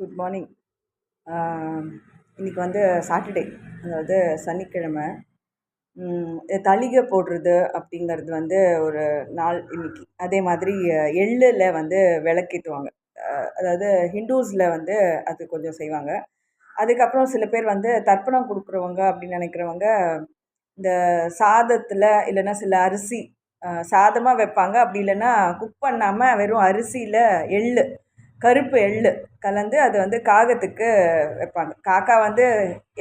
Good morning. இன்றைக்கி வந்து Saturday, அதாவது சனிக்கிழமை. தளிகை போடுறது அப்படிங்கிறது வந்து ஒரு நாள் இன்றைக்கி. அதே மாதிரி எள்ளில் வந்து விளக்கேற்றுவாங்க. அதாவது ஹிந்துஸில் வந்து அது கொஞ்சம் செய்வாங்க. அதுக்கப்புறம் சில பேர் வந்து தர்ப்பணம் கொடுக்குறவங்க அப்படின்னு நினைக்கிறவங்க இந்த சாதத்தில் இல்லைன்னா சில அரிசி சாதமாக வைப்பாங்க. அப்படி இல்லைன்னா குக் பண்ணாமல் வெறும் அரிசியில் எள்ளு, கருப்பு எள்ளு கலந்து அது வந்து காகத்துக்கு வைப்பாங்க. காக்கா வந்து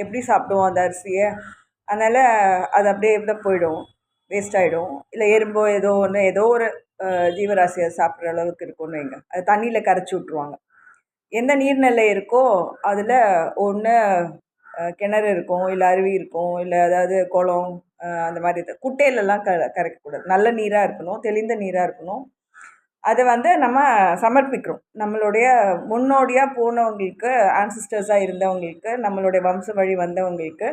எப்படி சாப்பிடுவோம் அந்த அரிசியை, அதனால் அது அப்படியே எப்படி போயிடும், வேஸ்ட் ஆகிடும். இல்லை எறும்போ ஏதோ ஒரு ஜீவராசியை சாப்பிட்ற அளவுக்கு இருக்கும்னு வைங்க, அது தண்ணியில் கரைச்சி விட்ருவாங்க. எந்த நீர்நிலை இருக்கோ அதில் ஒன்று கிணறு இருக்கும், இல்லை அருவி இருக்கும், இல்லை அதாவது குளம், அந்த மாதிரி குட்டையிலலாம் கரைக்கக்கூடாது. நல்ல நீராக இருக்கணும், தெளிந்த நீராக இருக்கணும். அதை வந்து நம்ம சமர்ப்பிக்கிறோம். நம்மளுடைய முன்னோடியாக போனவங்களுக்கு, ஆன்சிஸ்டர்ஸாக இருந்தவங்களுக்கு, நம்மளுடைய வம்ச வழி வந்தவங்களுக்கு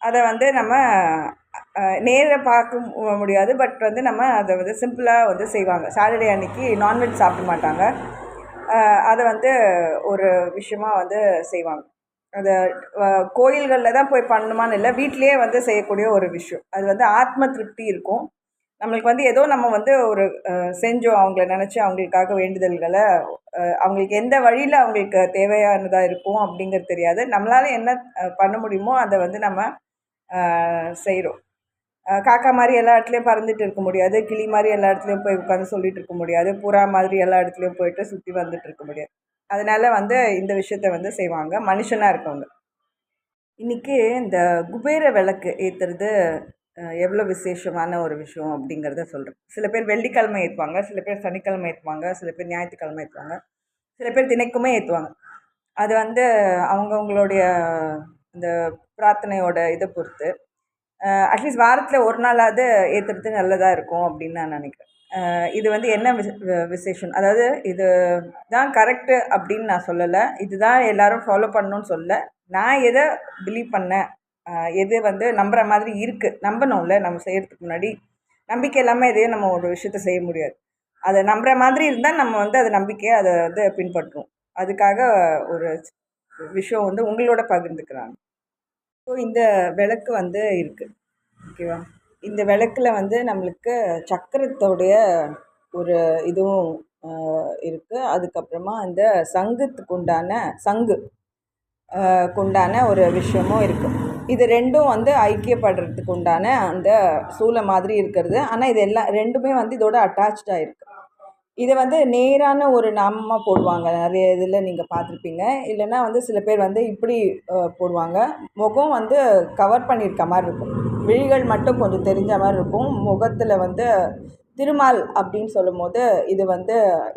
அதை வந்து நம்ம நேராக பார்க்க முடியாது. பட் வந்து நம்ம அதை வந்து சிம்பிளாக வந்து செய்வாங்க. சாட்டர்டே அன்றைக்கி நான்வெஜ் சாப்பிட மாட்டாங்க. அதை வந்து ஒரு விஷயமாக வந்து செய்வாங்க. அதை கோயில்களில் தான் போய் பண்ணணுமான்னு இல்லை, வீட்டிலையே வந்து செய்யக்கூடிய ஒரு விஷயம். அது வந்து ஆத்ம திருப்தி இருக்கும். நம்மளுக்கு வந்து ஏதோ நம்ம வந்து ஒரு செஞ்சோம், அவங்கள நினச்சி அவங்களுக்காக வேண்டுதல்களை, அவங்களுக்கு எந்த வழியில் அவங்களுக்கு தேவையானதாக இருக்கும் அப்படிங்கிறது தெரியாது. நம்மளால் என்ன பண்ண முடியுமோ அதை வந்து நம்ம செய்கிறோம். காக்கா மாதிரி எல்லா இடத்துலையும் பறந்துட்டு இருக்க முடியாது, கிளி மாதிரி எல்லா இடத்துலையும் போய் உட்காந்து சொல்லிட்டு இருக்க முடியாது, புறா மாதிரி எல்லா இடத்துலையும் போயிட்டு சுற்றி வந்துட்டு இருக்க முடியாது. அதனால் வந்து இந்த விஷயத்த வந்து செய்வாங்க மனுஷனாக இருக்கவங்க. இன்றைக்கி இந்த குபேர விளக்கு ஏற்றுறது எவ்வளோ விசேஷமான ஒரு விஷயம் அப்படிங்கிறத சொல்கிறேன். சில பேர் வெள்ளிக்கிழமை ஏற்றுவாங்க, சில பேர் சனிக்கிழமை ஏற்றுவாங்க, சில பேர் ஞாயிற்றுக்கிழமை ஏற்றுவாங்க, சில பேர் தினைக்குமே ஏற்றுவாங்க. அது வந்து அவங்கவுங்களுடைய இந்த பிரார்த்தனையோட இதை பொறுத்து. அட்லீஸ்ட் வாரத்தில் ஒரு நாளாவது ஏற்றுறது நல்லதாக இருக்கும் அப்படின்னு நான் நினைக்கிறேன். இது வந்து என்ன விசேஷம், அதாவது இது தான் கரெக்டு அப்படின்னு நான் சொல்லலை, இதுதான் எல்லோரும் ஃபாலோ பண்ணணும்னு சொல்லலை. நான் எதை பிலீவ் பண்ணேன், எது வந்து நம்புகிற மாதிரி இருக்குது, நம்பணும்ல. நம்ம செய்கிறதுக்கு முன்னாடி நம்பிக்கை இல்லாமல் எதையும் நம்ம ஒரு விஷயத்த செய்ய முடியாது. அதை நம்புகிற மாதிரி இருந்தால் நம்ம வந்து அதை நம்பிக்கையை அதை வந்து பின்பற்றுவோம். அதுக்காக ஒரு விஷயம் வந்து உங்களோட பகிர்ந்துக்கிறாங்க. ஸோ இந்த விளக்கு வந்து இருக்குது, ஓகேவா? இந்த விளக்கில் வந்து நம்மளுக்கு சக்கரத்தோடைய ஒரு இதுவும் இருக்குது. அதுக்கப்புறமா இந்த சங்குக்குண்டான ஒரு விஷயமும் இருக்குது. இது ரெண்டும் வந்து ஐக்கியப்படுறதுக்கு உண்டான அந்த சூளை மாதிரி இருக்கிறது. ஆனால் இது ரெண்டுமே வந்து இதோட அட்டாச்சாக இருக்குது. இதை வந்து நேரான ஒரு நாமமாக போடுவாங்க, நிறைய இதில் நீங்கள் பார்த்துருப்பீங்க. இல்லைன்னா வந்து சில பேர் வந்து இப்படி போடுவாங்க. முகம் வந்து கவர் பண்ணியிருக்க மாதிரி இருக்கும், விழிகள் மட்டும் கொஞ்சம் தெரிஞ்ச மாதிரி இருக்கும். முகத்தில் வந்து திருமால் அப்படின்னு சொல்லும் போது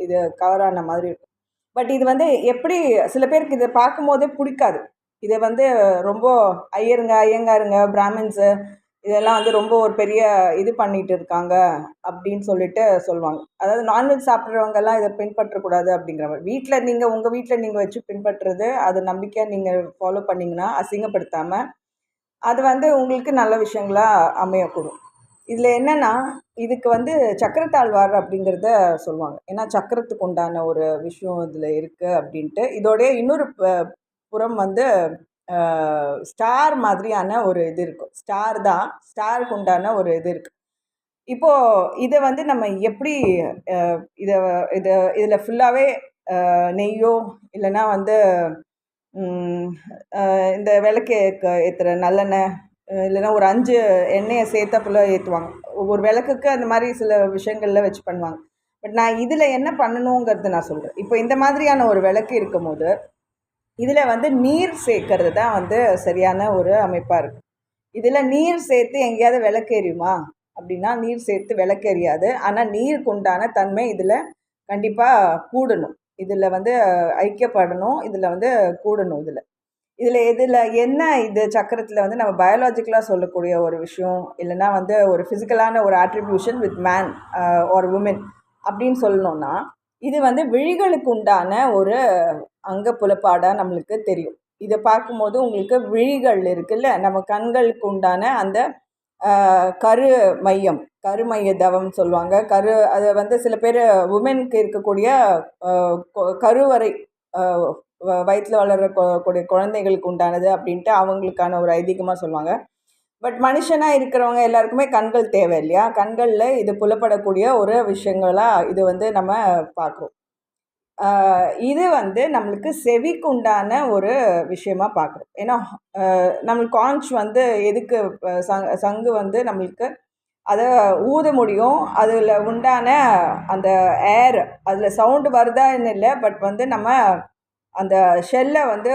இது கவரான மாதிரி இருக்கும். பட் இது வந்து எப்படி சில பேருக்கு இதை பார்க்கும்போதே பிடிக்காது. இதை வந்து ரொம்ப ஐயங்காருங்க, பிராமின்ஸு இதெல்லாம் வந்து ரொம்ப ஒரு பெரிய இது பண்ணிகிட்டு இருக்காங்க அப்படின்னு சொல்லிட்டு சொல்லுவாங்க. அதாவது நான்வெஜ் சாப்பிட்றவங்கெல்லாம் இதை பின்பற்றக்கூடாது அப்படிங்கிற மாதிரி. உங்கள் வீட்டில் நீங்கள் வச்சு பின்பற்றுறது, அது நம்பிக்கையாக நீங்கள் ஃபாலோ பண்ணிங்கன்னா அசிங்கப்படுத்தாமல், அது வந்து உங்களுக்கு நல்ல விஷயங்களாக அமையக்கூடும். இதில் என்னென்னா, இதுக்கு வந்து சக்கரத்தாழ்வார் அப்படிங்கிறத சொல்லுவாங்க. ஏன்னா சக்கரத்துக்கு உண்டான ஒரு விஷயம் இதில் இருக்குது அப்படின்ட்டு. இதோடைய இன்னொரு புறம் வந்து ஸ்டார் மாதிரியான ஒரு இது இருக்கும். ஸ்டாருக்கு உண்டான ஒரு இது இருக்குது. இப்போது இதை வந்து நம்ம எப்படி இதில் ஃபுல்லாகவே நெய்யோ இல்லைன்னா வந்து இந்த விளக்கு ஏற்றுற நல்லெண்ணெய், இல்லைன்னா ஒரு 5 எண்ணெயை சேர்த்தாப்புல ஏற்றுவாங்க. ஒவ்வொரு விளக்குக்கு அந்த மாதிரி சில விஷயங்களில் வச்சு பண்ணுவாங்க. பட் நான் இதில் என்ன பண்ணணுங்கிறது நான் சொல்கிறேன். இப்போ இந்த மாதிரியான ஒரு விளக்கு இருக்கும் போது இதில் வந்து நீர் சேர்க்கறது தான் வந்து சரியான ஒரு அமைப்பாக இருக்குது. இதில் நீர் சேர்த்து எங்கேயாவது விளக்கு எரியுமா அப்படின்னா, நீர் சேர்த்து விளக்கு எரியாது. ஆனால் நீருக்கு உண்டான தன்மை இதில் கண்டிப்பாக கூடணும். இதில் வந்து ஐக்கியப்படணும், இதில் வந்து கூடணும். இதில் என்ன, இது சக்கரத்தில் வந்து நம்ம பயாலஜிக்கலாக சொல்லக்கூடிய ஒரு விஷயம், இல்லைன்னா வந்து ஒரு ஃபிசிக்கலான ஒரு attribution with man or woman அப்படின்னு சொல்லணுன்னா, இது வந்து விழிகளுக்கு உண்டான ஒரு அங்க புலப்பாடாக நம்மளுக்கு தெரியும். இதை பார்க்கும்போது உங்களுக்கு விழிகள் இருக்குல்ல, நம்ம கண்களுக்கு உண்டான அந்த கருமைய தவம் சொல்லுவாங்க. அதை வந்து சில பேர் உமனுக்கு இருக்கக்கூடிய கருவறை வயிற்றில் வளர கூடிய குழந்தைகளுக்கு உண்டானது அப்படின்ட்டு அவங்களுக்கான ஒரு ஐதீகமாக சொல்லுவாங்க. பட் மனுஷனாக இருக்கிறவங்க எல்லாருக்குமே கண்கள் தேவை இல்லையா? கண்களில் இது புலப்படக்கூடிய ஒரு விஷயங்களாக இது வந்து நம்ம பார்க்குறோம். இது வந்து நம்மளுக்கு செவிக்கு உண்டான ஒரு விஷயமா பார்க்குறோம். ஏன்னா நம்மளுக்கு காஞ்ச் வந்து எதுக்கு சங்கு வந்து நம்மளுக்கு அதை ஊத முடியும். அதில் உண்டான அந்த ஏர் அதில் சவுண்டு வருதான்னு இல்லை, பட் வந்து நம்ம அந்த ஷெல்லை வந்து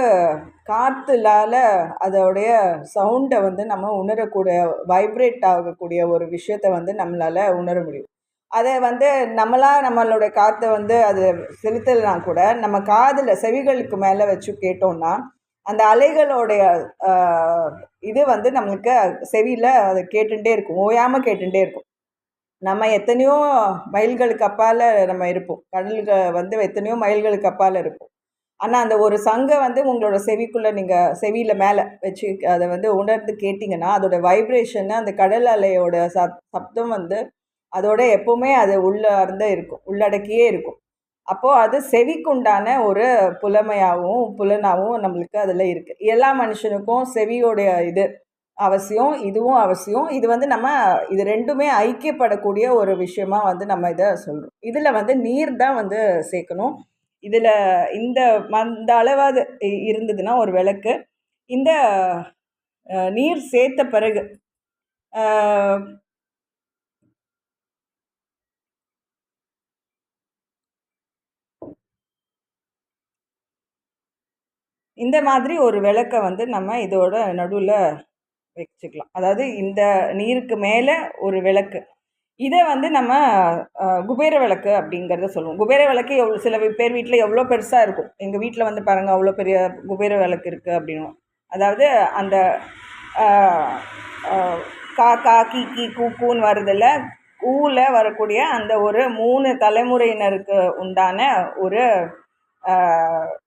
காற்றுலால் அதோடைய சவுண்டை வந்து நம்ம உணரக்கூடிய வைப்ரேட் ஆகக்கூடிய ஒரு விஷயத்தை வந்து நம்மளால் உணர முடியும். அதை வந்து நம்மளோட காற்றை வந்து அது செலுத்தலைனா கூட நம்ம காதில் செவிகளுக்கு மேலே வச்சு கேட்டோம்னா அந்த அலைகளோடைய இது வந்து நம்மளுக்கு செவியில் அதை கேட்டுகிட்டே இருக்கும், ஓயாமல் கேட்டுகிட்டே இருக்கும். நம்ம எத்தனையோ மைல்களுக்கு அப்பால் நம்ம இருப்போம், கடலுக்கு வந்து எத்தனையோ மைல்களுக்கு அப்பால் இருப்போம். ஆனால் அந்த ஒரு சங்கை வந்து உங்களோட செவிக்குள்ளே நீங்கள் செவியில் மேலே வச்சு அதை வந்து உணர்ந்து கேட்டிங்கன்னா அதோட வைப்ரேஷன்னு அந்த கடல் அலையோட சப்தம் வந்து அதோட எப்போவுமே அது உள்ளார்ந்து இருக்கும், உள்ளடக்கியே இருக்கும். அப்போது அது செவிக்குண்டான ஒரு புலனாகவும் நம்மளுக்கு அதில் இருக்குது. எல்லா மனுஷனுக்கும் செவியோடைய இது அவசியம், இதுவும் அவசியம். இது வந்து நம்ம இது ரெண்டுமே ஐக்கியப்படக்கூடிய ஒரு விஷயமா வந்து நம்ம இதை சொல்கிறோம். இதில் வந்து நீர் தான் வந்து சேர்க்கணும். இதில் இந்த அளவாவது இருந்ததுன்னா ஒரு விளக்கு, இந்த நீர் சேர்த்த பிறகு இந்த மாதிரி ஒரு விளக்கை வந்து நம்ம இதோட நடுவில் வச்சுக்கலாம். அதாவது இந்த நீருக்கு மேலே ஒரு விளக்கு, இதை வந்து நம்ம குபேர விளக்கு அப்படிங்கிறத சொல்லுவோம். குபேர விளக்கு சில பேர் வீட்டில் எவ்வளோ பெருசாக இருக்கும். எங்கள் வீட்டில் வந்து பாருங்கள் அவ்வளோ பெரிய குபேர விளக்கு இருக்குது அப்படின்னு. அதாவது அந்த கா கா கி கி கூன்னு வருதில்ல, ஊவில் வரக்கூடிய அந்த ஒரு 3 தலைமுறையினருக்கு உண்டான ஒரு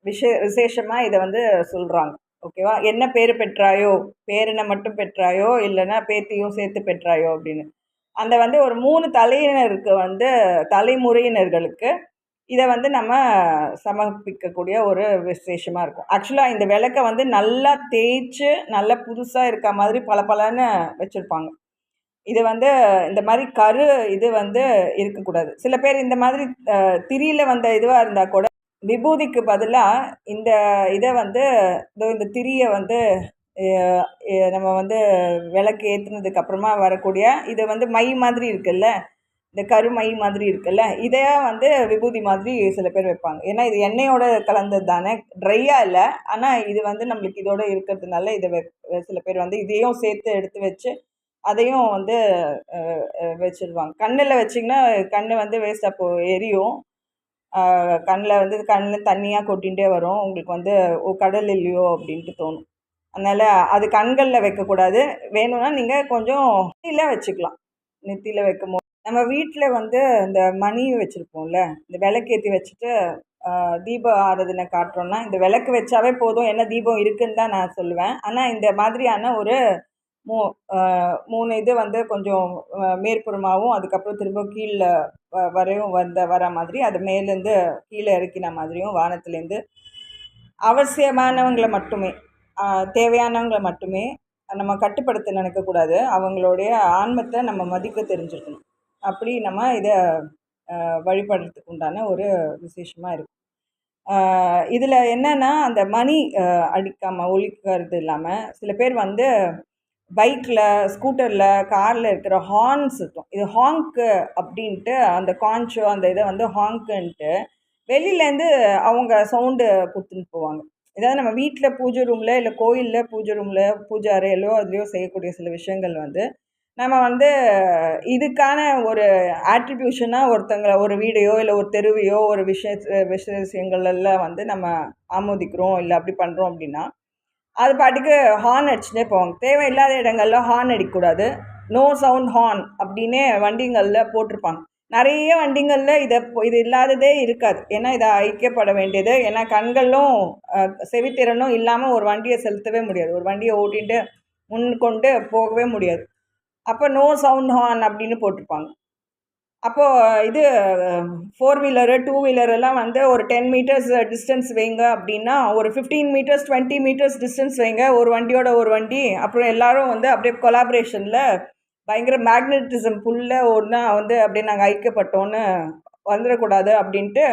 விசேஷமாக இதை வந்து சொல்கிறாங்க. ஓகேவா? என்ன பேர் பெற்றாயோ, பேரனை மட்டும் பெற்றாயோ இல்லைன்னா பேத்தியும் சேர்த்து பெற்றாயோ அப்படின்னு. அந்த வந்து ஒரு 3 தலையினருக்கு வந்து தலைமுறையினர்களுக்கு இதை வந்து நம்ம சமர்ப்பிக்கக்கூடிய ஒரு விசேஷமாக இருக்கும். ஆக்சுவலாக இந்த விளக்கை வந்து நல்லா தேய்ச்சி நல்லா புதுசாக இருக்க மாதிரி பளபளன்னு வச்சுருப்பாங்க. இது வந்து இந்த மாதிரி இது வந்து இருக்கக்கூடாது. சில பேர் இந்த மாதிரி திரியில் வந்த இதுவாக இருந்தால் கூட விபூதிக்கு பதிலாக இந்த இதை வந்து இந்த திரியை வந்து நம்ம வந்து விளக்கு ஏற்றுனதுக்கு அப்புறமா வரக்கூடிய இது வந்து மை மாதிரி இருக்குல்ல, இந்த கருமை மாதிரி இருக்குல்ல, இதை வந்து விபூதி மாதிரி சில பேர் வைப்பாங்க. ஏன்னா இது எண்ணெயோட கலந்தது தானே, ட்ரையாக இல்லை. ஆனால் இது வந்து நம்மளுக்கு இதோட இருக்கிறதுனால இதை சில பேர் வந்து இதையும் சேர்த்து எடுத்து வச்சு அதையும் வந்து வச்சுருவாங்க. கண்ணில் வச்சிங்கன்னா கண் வந்து வேஸ்ட்டாக எரியும். கண்ணில் தண்ணியாக கொட்டிகிட்டே வரும். உங்களுக்கு வந்து கடல் இல்லையோ அப்படின்ட்டு தோணும். அதனால் அது கண்களில் வைக்கக்கூடாது. வேணும்னா நீங்கள் கொஞ்சம் நெத்தியில் வச்சுக்கலாம். நெத்தியில் வைக்கும்போது நம்ம வீட்டில் வந்து இந்த மணி வச்சுருப்போம்ல, இந்த விளக்கேற்றி வச்சுட்டு தீப ஆராதனை காட்டுறோன்னா இந்த விளக்கு வச்சாவே போதும். என்ன தீபம் இருக்குதுன்னு தான் நான் சொல்லுவேன். ஆனால் இந்த மாதிரியான ஒரு 3 இது வந்து கொஞ்சம் மேற்புறமாகவும் அதுக்கப்புறம் திரும்ப கீழே வரையும் வர மாதிரி அது மேலேருந்து கீழே இறக்கின மாதிரியும் வானத்துலேருந்து அவசியமானவங்களை மட்டுமே தேவையானவங்களை மட்டுமே நம்ம கட்டுப்படுத்த நினைக்கக்கூடாது. அவங்களுடைய ஆன்மத்தை நம்ம மதிக்க தெரிஞ்சுக்கணும். அப்படி நம்ம இதை வழிபடுறதுக்கு உண்டான ஒரு விசேஷமாக இருக்குது. இதில் என்னென்னா அந்த மணி அடிக்காமல் ஒலிக்கிறது இல்லாமல் சில பேர் வந்து பைக்கில், ஸ்கூட்டரில், காரில் இருக்கிற ஹார்ன்ஸ் இருக்கும். இது ஹாங்க்கு அப்படின்ட்டு அந்த கான்ச்சோ அந்த இதை வந்து ஹாங்க்குன்ட்டு வெளியிலேருந்து அவங்க சவுண்டு கொடுத்துன்னு போவாங்க. ஏதாவது நம்ம வீட்டில் பூஜை ரூமில் இல்லை கோயிலில் பூஜை ரூமில் பூஜை அறையிலோ அதுலேயோ செய்யக்கூடிய சில விஷயங்கள் வந்து நம்ம வந்து இதுக்கான ஒரு ஆட்ரிபியூஷனாக ஒருத்தங்களை ஒரு வீடையோ இல்லை ஒரு தெருவையோ ஒரு விஷயங்கள்லாம் வந்து நம்ம ஆமோதிக்கிறோம் இல்லை அப்படி பண்ணுறோம் அப்படின்னா அது பாட்டுக்கு ஹார்ன் அடிச்சுட்டே போவாங்க. தேவையில்லாத இடங்கள்ல ஹார்ன் அடிக்கக்கூடாது. நோ சவுண்ட் ஹார்ன் அப்படின்னே வண்டிங்களில் போட்டிருப்பாங்க. நிறைய வண்டிங்களில் இது இல்லாததே இருக்காது. ஏன்னா இதை ஐக்கியப்பட வேண்டியது. ஏன்னா கண்களும் செவித்திறனும் இல்லாமல் ஒரு வண்டியை செலுத்தவே முடியாது. ஒரு வண்டியை ஓட்டிகிட்டு முன் கொண்டு போகவே முடியாது. அப்போ நோ சவுண்ட் ஹார்ன் அப்படின்னு போட்டிருப்பாங்க. அப்போது இது ஃபோர் வீலரு டூ வீலரெல்லாம் வந்து ஒரு 10 மீட்டர்ஸ் டிஸ்டன்ஸ் வைங்க அப்படின்னா ஒரு 15 மீட்டர்ஸ் 20 மீட்டர்ஸ் டிஸ்டன்ஸ் வைங்க ஒரு வண்டியோட ஒரு வண்டி. அப்புறம் எல்லாரும் வந்து அப்படியே கொலாபரேஷனில் பயங்கர மேக்னட்டிசம் ஃபுல்லாக ஒன்றா வந்து அப்படியே நாங்கள் ஐக்கியப்பட்டோன்னு வந்துடக்கூடாது அப்படின்ட்டு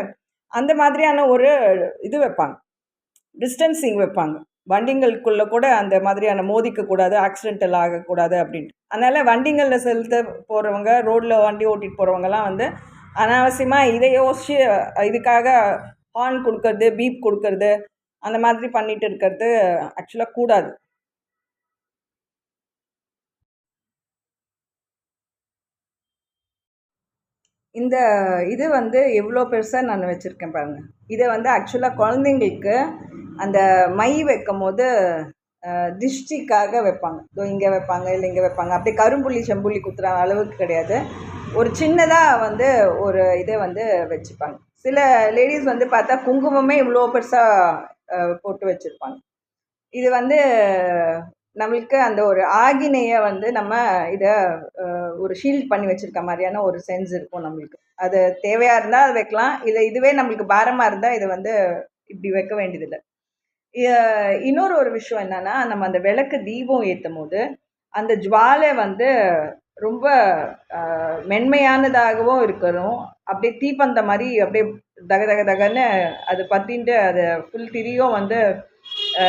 அந்த மாதிரியான ஒரு இது வைப்பாங்க, டிஸ்டன்சிங் வைப்பாங்க. வண்டிங்களுக்குள்ளே கூட அந்த மாதிரியான மோதிக்கக்கூடாது, ஆக்சிடென்டல் ஆகக்கூடாது அப்படின்ட்டு. அதனால் வண்டிங்களில் செலுத்த போகிறவங்க, ரோட்டில் வண்டி ஓட்டிகிட்டு போகிறவங்கலாம் வந்து அனாவசியமாக இதை யோசித்து இதுக்காக ஹார்ன் கொடுக்கறது, பீப் கொடுக்கறது, அந்த மாதிரி பண்ணிட்டு இருக்கிறது ஆக்சுவலாக கூடாது. இந்த இது வந்து எவ்வளோ பெருசாக நான் வச்சுருக்கேன் பாருங்கள். இதை வந்து ஆக்சுவலாக குழந்தைங்களுக்கு அந்த மை வைக்கும் போது திருஷ்டிக்காக வைப்பாங்க. இதோ இங்கே வைப்பாங்க, இல்லை இங்கே வைப்பாங்க. அப்படியே கரும்புள்ளி செம்புள்ளி குத்துற அளவுக்கு கிடையாது. ஒரு சின்னதாக வந்து ஒரு இதை வந்து வச்சுப்பாங்க. சில லேடிஸ் வந்து பார்த்தா குங்குமமே இவ்வளோ பெருசாக போட்டு வச்சுருப்பாங்க. இது வந்து நம்மளுக்கு அந்த ஒரு ஆகினையை வந்து நம்ம இதை ஒரு ஷீல்ட் பண்ணி வச்சுருக்க மாதிரியான ஒரு சென்ஸ் இருக்கும் நம்மளுக்கு. அது தேவையாக இருந்தால் அது வைக்கலாம். இதுவே நம்மளுக்கு பாரமாக இருந்தால் இதை வந்து இப்படி வைக்க வேண்டியதில்லை. இன்னொரு ஒரு விஷயம் என்னன்னா, நம்ம அந்த விளக்கு தீபம் ஏற்றும் போது அந்த ஜுவாலை வந்து ரொம்ப மென்மையானதாகவும் இருக்கணும். அப்படியே தீப்பந்த மாதிரி அப்படியே தக தக தகன்னு அது பற்றின்ட்டு அது ஃபுல் திரியும் வந்து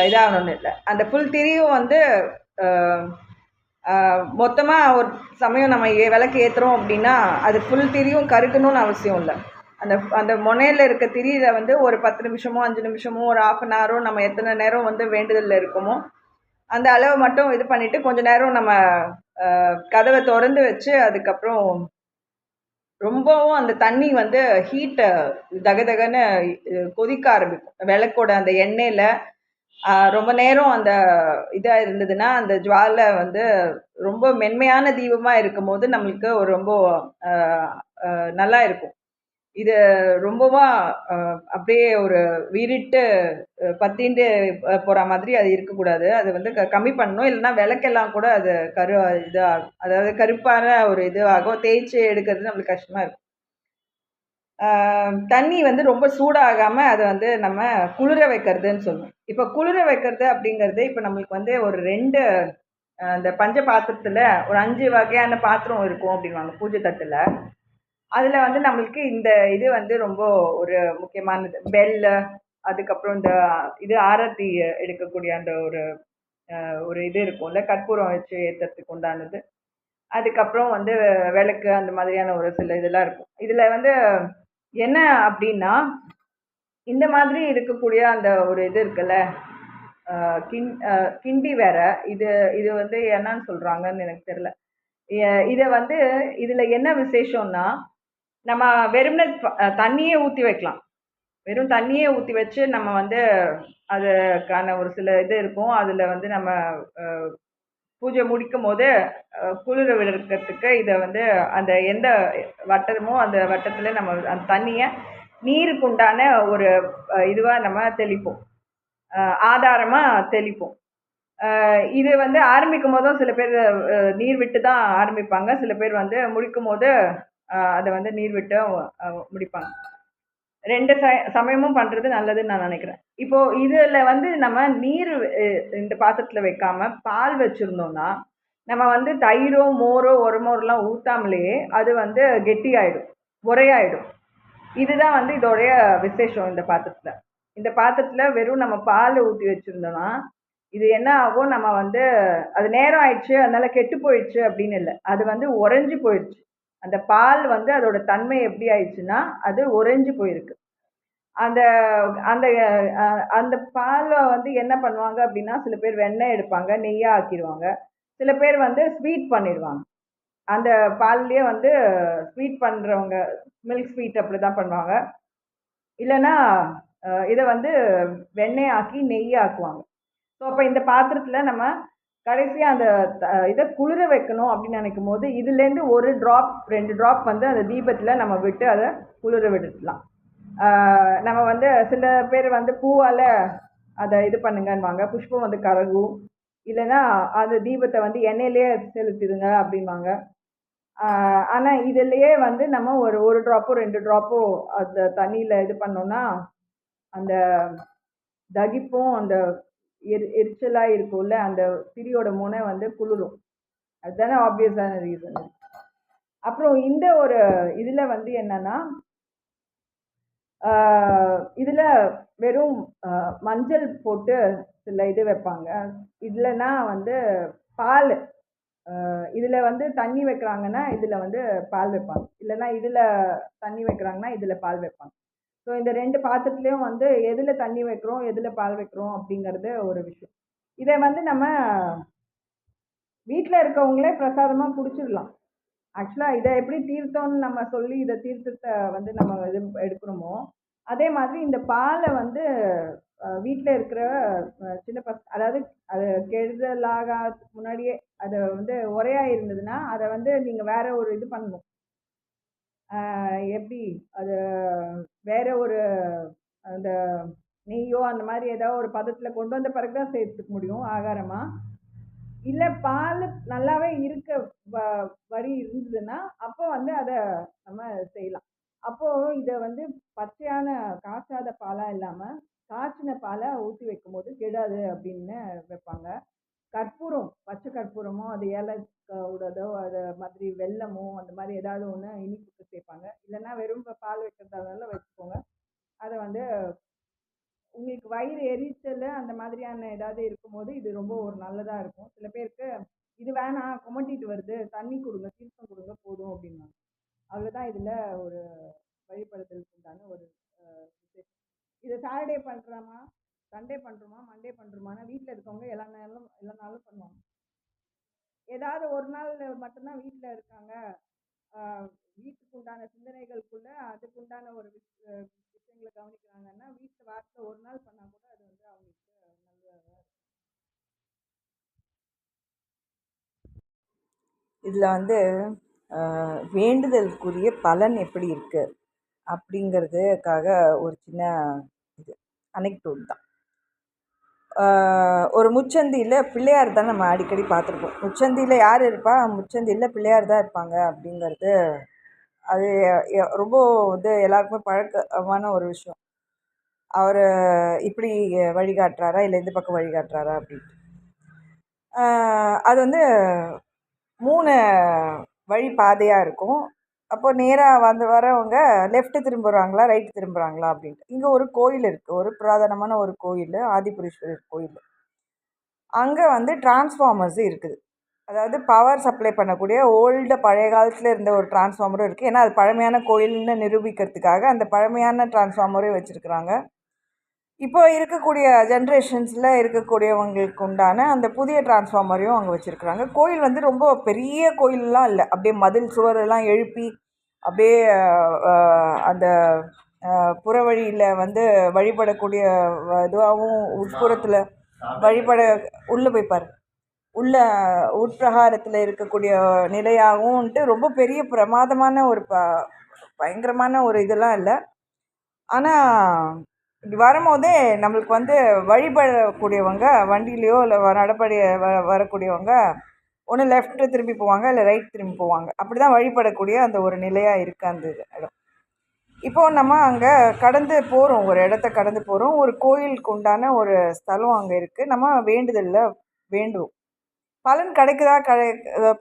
இதாகணும்னு இல்லை. அந்த ஃபுல் திரியும் வந்து மொத்தமாக ஒரு சமயம் நம்ம விளக்கு ஏற்றுறோம் அப்படின்னா அது ஃபுல் திரியும் கருக்கணும்னு அவசியம் இல்லை. அந்த அந்த முனையில் இருக்க திரியில் வந்து ஒரு 10 நிமிஷமோ 5 நிமிஷமோ ஒரு ½ அன் ஹவரோ நம்ம எத்தனை நேரம் வந்து வேண்டுதலில் இருக்கோமோ அந்த அளவு மட்டும் இது பண்ணிவிட்டு கொஞ்சம் நேரம் நம்ம கதவை திறந்து வச்சு அதுக்கப்புறம் ரொம்பவும் அந்த தண்ணி வந்து ஹீட்டை தகதகன்னு கொதிக்க ஆரம்பிக்கும். விளக்கோட அந்த எண்ணெயில் ரொம்ப நேரம் அந்த இதாக இருந்ததுன்னா அந்த ஜுவாலை வந்து ரொம்ப மென்மையான தீபமாக இருக்கும் போது நம்மளுக்கு ஒரு ரொம்ப நல்லா இருக்கும். இது ரொம்பவும் அப்படியே ஒரு வீறிட்டு பத்தின்ட்டு போகிற மாதிரி அது இருக்கக்கூடாது. அது வந்து கம்மி பண்ணணும். இல்லைன்னா விளக்கெல்லாம் கூட அது இதாகும், அதாவது கருப்பான ஒரு இது ஆகும். தேய்ச்சி எடுக்கிறது நம்மளுக்கு கஷ்டமாக இருக்கும். தண்ணி வந்து ரொம்ப சூடாகாமல் அதை வந்து நம்ம குளிர வைக்கிறதுன்னு சொல்லுவோம். இப்போ குளிர வைக்கிறது அப்படிங்கிறது இப்போ நம்மளுக்கு வந்து ஒரு 2 அந்த பஞ்ச பாத்திரத்தில் ஒரு 5 வகையான பாத்திரம் இருக்கும் அப்படின்வாங்க பூஜை தட்டில். அதில் வந்து நம்மளுக்கு இந்த இது வந்து ரொம்ப ஒரு முக்கியமானது. பெல், அதுக்கப்புறம் இந்த இது ஆரத்தி எடுக்கக்கூடிய அந்த ஒரு இது இருக்கும்ல, கற்பூரம் வச்சு ஏற்றுறதுக்கு உண்டானது. அதுக்கப்புறம் வந்து விளக்கு அந்த மாதிரியான ஒரு சில இதெல்லாம் இருக்கும். இதில் வந்து என்ன அப்படின்னா இந்த மாதிரி இருக்கக்கூடிய அந்த ஒரு இது இருக்குல்ல, கிண்டி வேற இது இது வந்து என்னன்னு சொல்கிறாங்கன்னு எனக்கு தெரியல. இதை வந்து இதில் என்ன விசேஷம்னா நம்ம வெறுமனே தண்ணியே ஊற்றி வைக்கலாம். வெறும் தண்ணியே ஊற்றி வச்சு நம்ம வந்து அதுக்கான ஒரு சில இது இருக்கும். அதில் வந்து நம்ம பூஜை முடிக்கும் போது குளிர விடுறதுக்கு இதை வந்து அந்த எந்த வட்டமோ அந்த வட்டத்தில் நம்ம அந்த தண்ணியை நீருக்கு உண்டான ஒரு இதுவாக நம்ம தெளிப்போம், ஆதாரமாக தெளிப்போம். இது வந்து ஆரம்பிக்கும் போதும் சில பேர் நீர் விட்டு தான் ஆரம்பிப்பாங்க. சில பேர் வந்து முடிக்கும் போது அதை வந்து நீர் விட்டு முடிப்பாங்க. 2 சமயமும் பண்ணுறது நல்லதுன்னு நான் நினைக்கிறேன். இப்போ இதில் வந்து நம்ம நீர் இந்த பாத்திரத்தில் வைக்காம பால் வச்சுருந்தோம்னா நம்ம வந்து தயிரோ மோரோ உரமோரெலாம் ஊற்றாமலேயே அது வந்து கெட்டியாயிடும், உரையாயிடும். இதுதான் வந்து இதோடைய விசேஷம் இந்த பாத்திரத்தில். இந்த பாத்திரத்தில் வெறும் நம்ம பால் ஊற்றி வச்சுருந்தோம்னா இது என்ன ஆகும், நம்ம வந்து அது நேரம் ஆயிடுச்சு அதனால கெட்டு போயிடுச்சு அப்படின்னு இல்லை, அது வந்து உறைஞ்சி போயிடுச்சு. அந்த பால் வந்து அதோட தன்மை எப்படி ஆயிடுச்சுன்னா அது உறைஞ்சி போயிருக்கு. அந்த அந்த அந்த பாலை வந்து என்ன பண்ணுவாங்க அப்படின்னா சில பேர் வெண்ணெய் எடுப்பாங்க, நெய்யாக ஆக்கிடுவாங்க. சில பேர் வந்து ஸ்வீட் பண்ணிடுவாங்க. அந்த பால்லையே வந்து ஸ்வீட் பண்ணுறவங்க மில்க் ஸ்வீட் அப்படி தான் பண்ணுவாங்க. இல்லைன்னா இதை வந்து வெண்ணெய் ஆக்கி நெய் ஆக்குவாங்க. ஸோ அப்போ இந்த பாத்திரத்தில் நம்ம கடைசியாக அந்த இதை குளிர வைக்கணும் அப்படின்னு நினைக்கும் போது இதுலேருந்து 1 ட்ராப் 2 ட்ராப் வந்து அந்த தீபத்தில் நம்ம விட்டு அதை குளிர விட்டுடலாம். நம்ம வந்து சில பேர் வந்து பூவால் அதை இது பண்ணுங்கன்னுவாங்க, புஷ்பம் வந்து கரகும். இல்லைன்னா அந்த தீபத்தை வந்து எண்ணெயிலே செலுத்திடுங்க அப்படின்வாங்க. ஆனால் இதுலேயே வந்து நம்ம ஒரு ட்ராப்போ 2 ட்ராப்போ அந்த தண்ணியில் இது பண்ணோம்னா அந்த தகிப்பும் அந்த எரிச்சலாக இருக்கும்ல அந்த திரியோட முனை வந்து குளிரும். அதுதானே ஆப்வியஸான ரீசன். அப்புறம் இந்த ஒரு இதில் வந்து என்னன்னா இதில் வெறும் மஞ்சள் போட்டு சில இது வைப்பாங்க. இல்லைன்னா வந்து பால், இதில் வந்து தண்ணி வைக்கிறாங்கன்னா இதில் வந்து பால் வைப்பாங்க, இல்லைன்னா இதில் தண்ணி வைக்கிறாங்கன்னா இதில் பால் வைப்பாங்க. ஸோ இந்த 2 பாத்திரத்துலேயும் வந்து எதில் தண்ணி வைக்கிறோம் எதில் பால் வைக்கிறோம் அப்படிங்கிறது ஒரு விஷயம். இதை வந்து நம்ம வீட்டில் இருக்கவங்களே பிரசாதமாக குடிச்சிடலாம். ஆக்சுவலாக இதை எப்படி தீர்த்தம்னு நம்ம சொல்லி இதை தீர்த்தத்தை வந்து நம்ம இது எடுக்கணுமோ அதே மாதிரி இந்த பாலை வந்து வீட்டில் இருக்கிற சின்ன அதாவது அது கெடுதலாகிறதுக்கு முன்னாடியே அதை வந்து உரையாக இருந்ததுன்னா அதை வந்து நீங்கள் வேற ஒரு இது பண்ணணும். எப்படி அது வேற ஒரு அந்த நெய்யோ அந்த மாதிரி ஏதாவது ஒரு பதத்தில் கொண்டு வந்த பிறகு தான் சேர்த்துக்க முடியும் ஆகாரமாக. இல்லை பால் நல்லாவே இருக்க வரி இருந்ததுன்னா அப்போ வந்து அதை நம்ம செய்யலாம். அப்போது இதை வந்து பச்சையான காய்ச்சாத பாலாக இல்லாமல் காய்ச்சின பாலை ஊற்றி வைக்கும்போது கெடாது அப்படின்னு வைப்பாங்க. கற்பூரம், பச்சை கற்பூரமோ அது ஏலக்காயோடதோ அது மாதிரி வெல்லமோ அந்த மாதிரி ஏதாவது ஒன்று இனிப்புக்கு சேர்ப்பாங்க. இல்லைன்னா வெறும் பால் வைக்கிறதால வச்சுக்கோங்க. அதை வந்து உங்களுக்கு வயிறு எரிச்சல் அந்த மாதிரியான ஏதாவது இருக்கும்போது இது ரொம்ப ஒரு நல்லதாக இருக்கும். சில பேருக்கு இது வேணாம் குமட்டிட்டு வருது தண்ணி கொடுங்க தீர்த்தம் கொடுங்க போதும் அப்படின்னாங்க. அவ்வளோதான் இதில் ஒரு வழிபடுதலுக்கு உண்டான ஒரு விசேஷம். இதை சாட்டர்டே பண்ணுறோமா, சண்டே பண்ணுறோமா, மண்டே பண்ணுறோமானா வீட்டில் இருக்கவங்க எல்லா நாளும் பண்ணுவாங்க. ஏதாவது ஒரு நாள் மட்டும்தான் வீட்டில் இருக்காங்க, வீட்டுக்கு உண்டான சிந்தனைகளுக்குள்ள அதுக்கு உண்டான ஒரு விஷயங்களை கவனிக்கிறாங்கன்னா வீட்டில் வாரத்தில் ஒரு நாள் பண்ணால் கூட அது வந்து அவங்களுக்கு நல்லதாக இருக்கும். இதில் வந்து வேண்டுதலுக்குரிய பலன் எப்படி இருக்குது அப்படிங்கிறதுக்காக ஒரு சின்ன இது அனெக்டோட் தான். ஒரு முச்சந்தியில் பிள்ளையார் தான் நம்ம அடிக்கடி பார்த்துருப்போம். முச்சந்தியில் யார் இருப்பா? முச்சந்தியில் பிள்ளையார் தான் இருப்பாங்க அப்படிங்கிறது அது ரொம்ப வந்து எல்லாருக்குமே பழக்கமான ஒரு விஷயம். அவர் இப்படி வழிகாட்டுறாரா இல்லை இந்த பக்கம் வழிகாட்டுறாரா அப்படின்ட்டு. அது வந்து 3 வழி பாதையாக இருக்கும். அப்போது நேராக வரவங்க லெஃப்ட்டு திரும்புகிறாங்களா ரைட்டு திரும்புகிறாங்களா அப்படின்ட்டு. இங்கே ஒரு கோயில் இருக்குது, ஒரு புராதனமான ஒரு கோயில், ஆதிபுரீஸ்வரர் கோயில். அங்கே வந்து டிரான்ஸ்ஃபார்மர்ஸ் இருக்குது. அதாவது பவர் சப்ளை பண்ணக்கூடிய பழைய காலத்தில் இருந்த ஒரு டிரான்ஸ்ஃபார்மரும் இருக்குது. ஏன்னா அது பழமையான கோயில்னு நிரூபிக்கிறதுக்காக அந்த பழமையான டிரான்ஸ்ஃபார்மரையும் வச்சுருக்குறாங்க. இப்போ இருக்கக்கூடிய ஜென்ரேஷன்ஸில் இருக்கக்கூடியவங்களுக்கு உண்டான அந்த புதிய டிரான்ஸ்ஃபார்மரையும் அங்கே வச்சுருக்குறாங்க. கோயில் வந்து ரொம்ப பெரிய கோயிலெலாம் இல்லை, அப்படியே மதில் சுவரெல்லாம் எழுப்பி அப்படியே அந்த புறவழியில் வந்து வழிபடக்கூடிய இதுவாகவும் உட்புறத்தில் வழிபட உள்ளே போய் பாரு உள்ள உட்பிரகாரத்தில் இருக்கக்கூடிய நிலையாகவும்ன்ட்டு ரொம்ப பெரிய பிரமாதமான ஒரு பயங்கரமான ஒரு இதெல்லாம் இல்லை. ஆனால் இப்படி வரும்போதே நம்மளுக்கு வந்து வழிபடக்கூடியவங்க வண்டியிலையோ இல்லை நடப்படி வரக்கூடியவங்க ஒன்று லெஃப்ட்டு திரும்பி போவாங்க இல்லை ரைட் திரும்பி போவாங்க. அப்படி தான் வழிபடக்கூடிய அந்த ஒரு நிலையாக இருக்குது அந்த இடம். இப்போது நம்ம அங்கே கடந்து போகிறோம், ஒரு இடத்த கடந்து போகிறோம், ஒரு கோயிலுக்கு உண்டான ஒரு ஸ்தலம் அங்கே இருக்குது. நம்ம வேண்டுதலில் வேண்டுவோம். பலன் கிடைக்குதா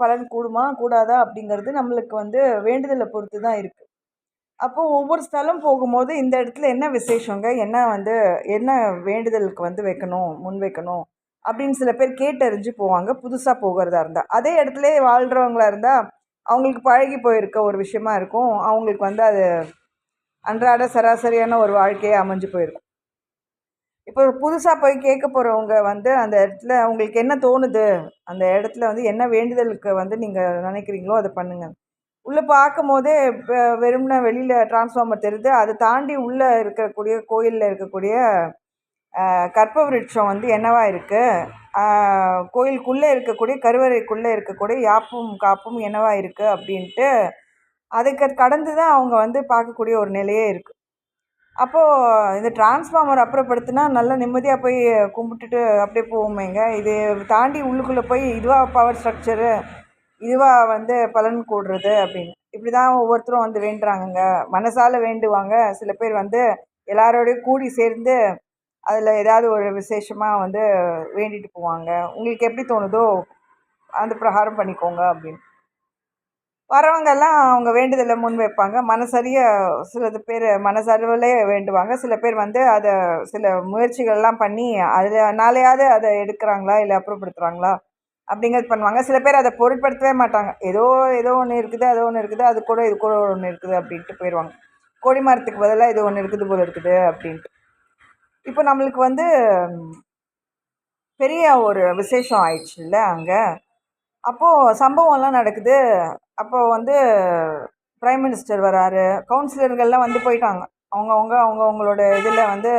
பலன் கூடுமா கூடாதா அப்படிங்கிறது நம்மளுக்கு வந்து வேண்டுதலை பொறுத்து தான் இருக்குது. அப்போது ஒவ்வொரு ஸ்தலம் போகும்போது இந்த இடத்துல என்ன விசேஷங்க, என்ன வேண்டுதலுக்கு வந்து வைக்கணும், முன் வைக்கணும் அப்படின்னு சில பேர் கேட்டறிஞ்சு போவாங்க புதுசாக போகிறதா இருந்தால். அதே இடத்துல வாழ்கிறவங்களா இருந்தால் அவங்களுக்கு பழகி போயிருக்க ஒரு விஷயமா இருக்கும். அவங்களுக்கு வந்து அது அன்றாட சராசரியான ஒரு வாழ்க்கையே அமைஞ்சு போயிருக்கும். இப்போ புதுசாக போய் கேட்க போகிறவங்க வந்து அந்த இடத்துல உங்களுக்கு என்ன தோணுது, அந்த இடத்துல வந்து என்ன வேண்டுதலுக்கு வந்து நீங்கள் நினைக்கிறீங்களோ அதை பண்ணுங்கள். உள்ளே பார்க்கும் போதே இப்போ வெறும்னா வெளியில் டிரான்ஸ்ஃபார்மர் தெரியுது, அதை தாண்டி உள்ளே இருக்கக்கூடிய கோயிலில் இருக்கக்கூடிய கற்பவிருட்சம் வந்து என்னவா இருக்குது, கோயிலுக்குள்ளே இருக்கக்கூடிய கருவறைக்குள்ளே இருக்கக்கூடிய யாப்பும் காப்பும் என்னவா இருக்குது அப்படின்ட்டு அதுக்கு கடந்து தான் அவங்க வந்து பார்க்கக்கூடிய ஒரு நிலையே இருக்குது. அப்போது இந்த டிரான்ஸ்ஃபார்மர் அப்புறப்படுத்தினா நல்லா நிம்மதியாக போய் கும்பிட்டுட்டு அப்படியே போவோமேங்க. இது தாண்டி உள்ளுக்குள்ளே போய் இதுவாக பவர் ஸ்ட்ரக்சரு இதுவாக வந்து பலன் கூடுறது அப்படின்னு இப்படி தான் ஒவ்வொருத்தரும் வந்து வேண்டுறாங்கங்க. மனசால வேண்டுவாங்க. சில பேர் வந்து எல்லாரோடையும் கூடி சேர்ந்து அதில் ஏதாவது ஒரு விசேஷமாக வந்து வேண்டிட்டு போவாங்க. உங்களுக்கு எப்படி தோணுதோ அந்த பிரகாரம் பண்ணிக்கோங்க அப்படின்னு. வரவங்கெல்லாம் அவங்க வேண்டுதலை முன் வைப்பாங்க. மனசறிய சிலது பேர் மனசளவிலே வேண்டுவாங்க. சில பேர் வந்து அதை சில முயற்சிகள்லாம் பண்ணி அதனாலேயாவது அதை எடுக்கிறாங்களா இல்லை அப்புறப்படுத்துகிறாங்களா அப்படிங்கிறது பண்ணுவாங்க. சில பேர் அதை பொருட்படுத்தவே மாட்டாங்க. ஏதோ ஏதோ ஒன்று இருக்குது, அது ஒன்று இருக்குது, அது கூட இது கூட ஒன்று இருக்குது அப்படின்ட்டு போயிடுவாங்க. கொடி மரத்துக்கு பதிலாக இது ஒன்று இருக்குது போல இருக்குது அப்படின்ட்டு. இப்போ நம்மளுக்கு வந்து பெரிய ஒரு விசேஷம் ஆயிடுச்சுல்ல அங்கே. அப்போது சம்பவம்லாம் நடக்குது. அப்போ வந்து பிரைம் மினிஸ்டர் வராரு. கவுன்சிலர்கள்லாம் வந்து போயிட்டாங்க. அவங்கவுங்களோட இதில் வந்து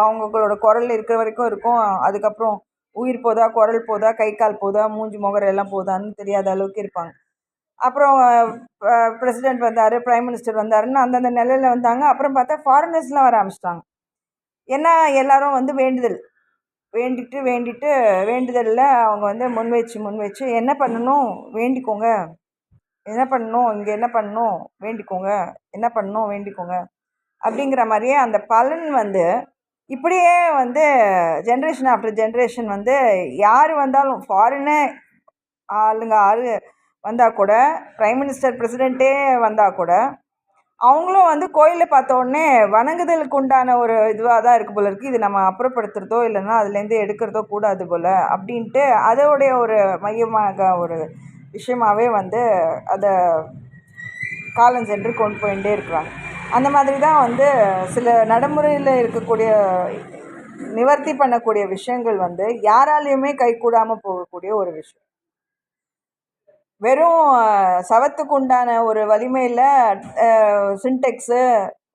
அவங்களோட குரல் இருக்கிற வரைக்கும் இருக்கும். அதுக்கப்புறம் உயிர் போதா, குரல் போதா, கை கால் போதா, மூஞ்சி முகரை எல்லாம் போதான்னு தெரியாத அளவுக்கு இருப்பாங்க. அப்புறம் பிரசிடெண்ட் வந்தார், பிரைம் மினிஸ்டர் வந்தாருன்னு அந்தந்த நிலையில் வந்தாங்க. அப்புறம் பார்த்தா ஃபாரினர்ஸ்லாம் வர ஆரம்பிச்சிட்டாங்க. ஏன்னா எல்லாரும் வந்து வேண்டிட்டு வேண்டுதலில் அவங்க வந்து முன் வச்சு என்ன பண்ணணும் வேண்டிக்கோங்க, என்ன பண்ணணும், இங்கே என்ன பண்ணணும் வேண்டிக்கோங்க, என்ன பண்ணணும் வேண்டிக்கோங்க அப்படிங்கிற மாதிரியே அந்த பலன் வந்து இப்படியே வந்து ஜென்ரேஷன் ஆஃப்டர் ஜென்ரேஷன் வந்து யார் வந்தாலும் ஃபாரினே ஆளுங்க வந்தால் கூட, பிரைம் மினிஸ்டர் பிரசிடெண்ட்டே வந்தால் கூட அவங்களும் வந்து கோயிலை பார்த்த உடனே வணங்குதலுக்கு உண்டான ஒரு இதுவாக தான் இருக்குது போல இருக்குது. இது நம்ம அப்புறப்படுத்துறதோ இல்லைன்னா அதுலேருந்து எடுக்கிறதோ கூடாது போல் அப்படின்ட்டு அதோடைய ஒரு மையமாக ஒரு விஷயமாகவே வந்து அதை காலஞ்சென்று கொண்டு போயிட்டே இருக்கிறாங்க. அந்த மாதிரி தான் வந்து சில நடைமுறையில் இருக்கக்கூடிய நிவர்த்தி பண்ணக்கூடிய விஷயங்கள் வந்து யாராலையுமே கைகூடாமல் போகக்கூடிய ஒரு விஷயம். வெறும் சவத்துக்கு உண்டான ஒரு வலிமையில் சின்டெக்ஸு,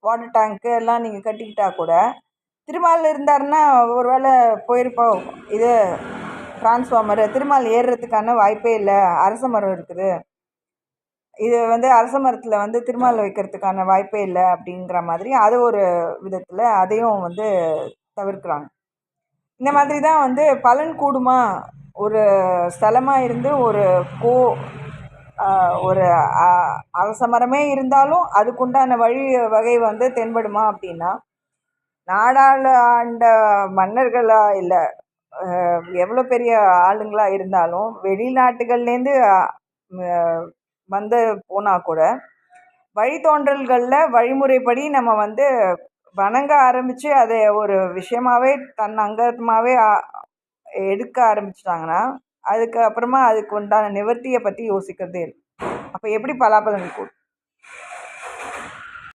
வாட்டர் டேங்க்கு எல்லாம் நீங்கள் கட்டிக்கிட்டா கூட திருமால் இருந்தாருன்னா ஒரு வேளை போயிருப்போம். இது டிரான்ஸ்ஃபார்மரு திருமால் ஏறுறதுக்கான வாய்ப்பே இல்லை. அரச மரம் இருக்குது. இது வந்து அரச மரத்தில் வந்து திருமால் வைக்கிறதுக்கான வாய்ப்பே இல்லை அப்படிங்கிற மாதிரி அது ஒரு விதத்தில் அதையும் வந்து தவிர்க்கிறாங்க. இந்த மாதிரி தான் வந்து பலன் கூடுமா, ஒரு ஸ்தலமாக இருந்து ஒரு அரச மரமே இருந்தாலும் அதுக்குண்டான வகை வந்து தென்படுமா அப்படின்னா, ஆண்ட மன்னர்களாக இல்லை எவ்வளோ பெரிய ஆளுங்களாக இருந்தாலும் வெளிநாட்டுகள்லேருந்து வந்து போனால் கூட வழித்தோன்றல்களில் வழிமுறைப்படி நம்ம வந்து வணங்க ஆரம்பித்து அதை ஒரு விஷயமாகவே தன் அங்கமாகவே எடுக்க ஆரம்பிச்சிட்டாங்கன்னா அதுக்கு அப்புறமா அதுக்கு உண்டான நிவர்த்தியை பற்றி யோசிக்கிறதே இல்லை. அப்போ எப்படி பலாபலன் கூடும்?